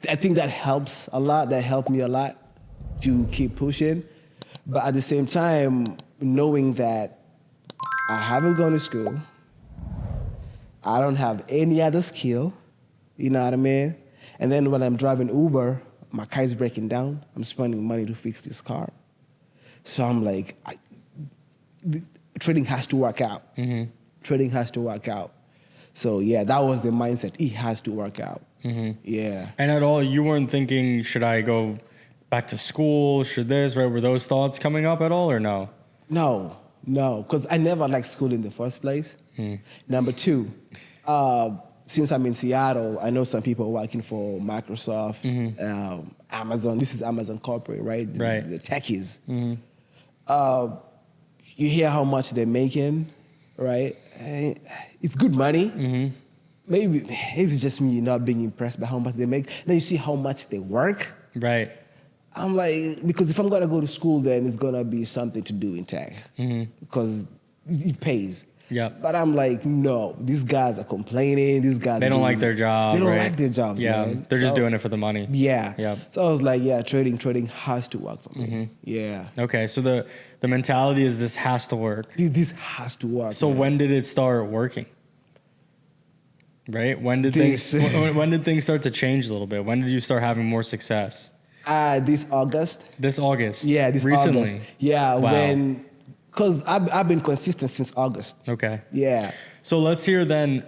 I think that helps a lot. That helped me a lot to keep pushing. But at the same time, knowing that I haven't gone to school, I don't have any other skill, you know what I mean? And then when I'm driving Uber, my car is breaking down. I'm spending money to fix this car. So I'm like, trading has to work out. Mm-hmm. Trading has to work out. So yeah, that was the mindset. It has to work out. Mm-hmm. Yeah. And at all, you weren't thinking, should I go back to school? Should this, right? Were those thoughts coming up at all or no? No, because I never liked school in the first place. Number two, since I'm in Seattle, I know some people working for Microsoft, Amazon. This is Amazon corporate, right? Right. The techies. You hear how much they're making, right? And it's good money. Maybe it's just me not being impressed by how much they make. Then you see how much they work. Right. I'm like, because if I'm gonna go to school, then it's gonna be something to do in tech, because it pays. Yeah. But I'm like, no, these guys are complaining. These guys They don't like their job. They don't right? like their jobs, man. They're just doing it for the money. Yeah. Yeah. So I was like, yeah, trading has to work for me. Yeah. Okay, so the mentality is this has to work. This has to work. So man. when did it start working? Right? When did things start to change a little bit? When did you start having more success? This August. This August. Yeah, this recently. August. Yeah, Wow. because I've been consistent since August. Okay. Yeah. So let's hear then,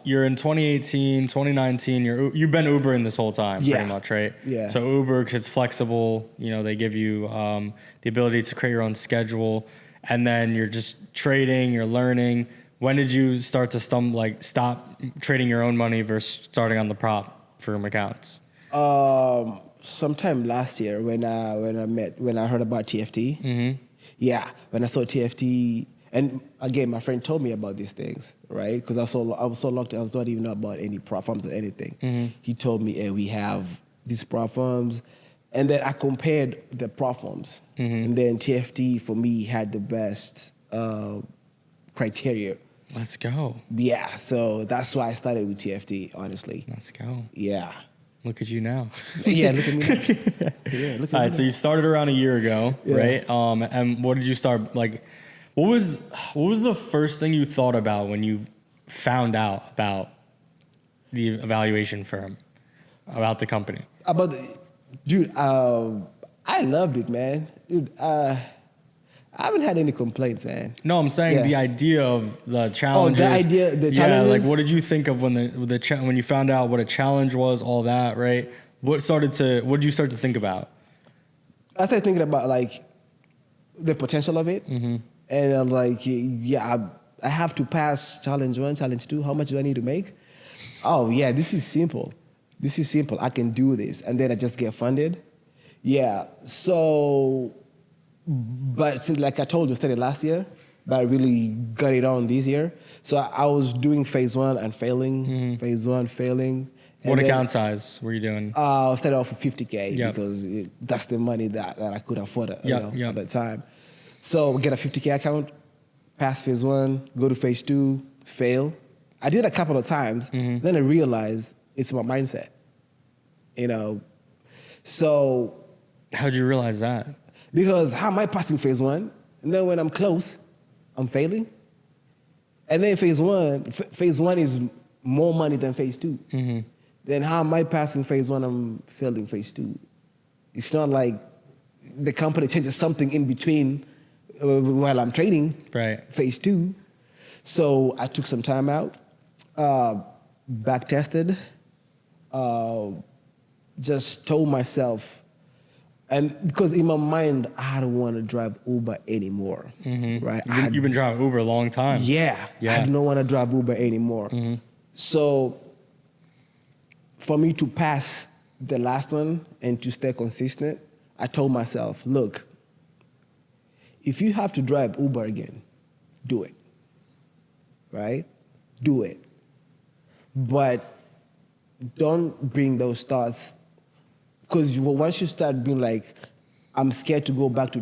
you're in 2018, 2019, you've been Ubering this whole time, Yeah. pretty much, right? Yeah. So Uber, because it's flexible, they give you the ability to create your own schedule, and then you're just trading, you're learning. When did you start to stop trading your own money versus starting on the prop firm accounts? Sometime last year when I heard about TFT. Yeah, when I saw TFT, and again, my friend told me about these things, right? Because I was so locked in, I was not even know about any prop firms or anything. He told me, hey, we have these prop firms, and then I compared the prop firms, and then TFT for me had the best criteria. Let's go. Yeah, so that's why I started with TFT, honestly. Let's go. Yeah. Look at you now. Yeah, look at me now. Yeah, look at All me right, so now. you started around a year ago, Yeah. right? And what did you start, what was the first thing you thought about when you found out about the evaluation firm, about the company? Dude, I loved it, man. Dude, I haven't had any complaints, man. No, I'm saying Yeah. the idea of the challenges. Oh, the idea, the Yeah, challenges? what did you think of when when you found out what a challenge was, all that, right? What did you start to think about? I started thinking about the potential of it, and I'm like, yeah, I have to pass challenge 1, challenge 2. How much do I need to make? Oh yeah, this is simple. I can do this, and then I just get funded. Yeah. So, but since, like I told you, I started last year, but I really got it on this year. So I was doing phase 1 and failing, phase 1 failing. And What then, account size were you doing? I started off with 50K Yep. because that's the money that I could afford Yep, at that time. So get a 50K account, pass phase 1, go to phase 2, fail. I did a couple of times. Then I realized it's my mindset. So How'd you realize that? because how am I passing phase 1? And then when I'm close, I'm failing. And then phase 1 is more money than phase 2. Then how am I passing phase 1? I'm failing phase 2. It's not like the company changes something in between while I'm trading Right. phase 2. So I took some time out, back tested, just told myself, and because in my mind, I don't want to drive Uber anymore, right? You've been driving Uber a long time. Yeah, Yeah. I do not want to drive Uber anymore. So for me to pass the last one and to stay consistent, I told myself, look, if you have to drive Uber again, do it, right? Do it. But don't bring those thoughts, because once you start being like, I'm scared to go back to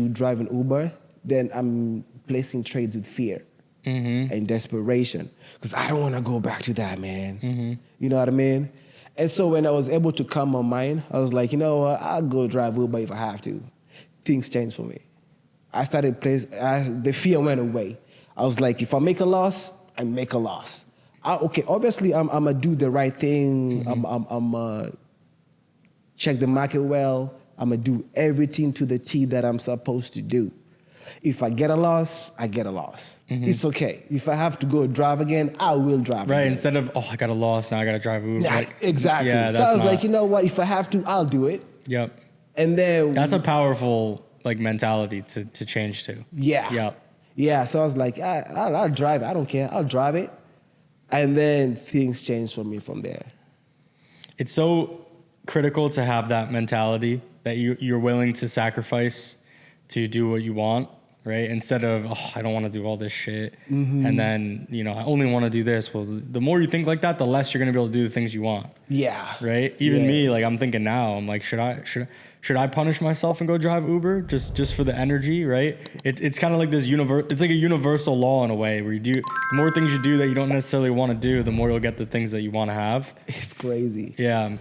driving Uber, then I'm placing trades with fear and desperation, because I don't want to go back to that, man. You know what I mean? And so when I was able to calm my mind, I was like, you know what, I'll go drive Uber if I have to. Things changed for me. I started the fear went away. I was like, if I make a loss, I make a loss. Okay, obviously I'm gonna do the right thing. I'm check the market well. I'm gonna do everything to the T that I'm supposed to do. If I get a loss, I get a loss. It's okay. If I have to go drive again, I will drive Right. again. Instead of, oh, I got a loss, now I got to drive Uber. Yeah, Like, exactly. Yeah, so that's I was not, like, you know what? If I have to, I'll do it. Yep. And then That's a powerful like mentality to change to. yeah, Yep. yeah. So I was like, I'll drive it. I don't care. I'll drive it. And then things changed for me from there. It's so critical to have that mentality that you're willing to sacrifice to do what you want, right? Instead of, oh, I don't want to do all this shit. And then, I only want to do this. Well, the more you think like that, the less you're going to be able to do the things you want. Yeah. Right? Even me, like I'm thinking now, I'm like, should I punish myself and go drive Uber just for the energy, right? It's kind of like this it's like a universal law in a way where the more things you do that you don't necessarily want to do, the more you'll get the things that you want to have. It's crazy. Yeah.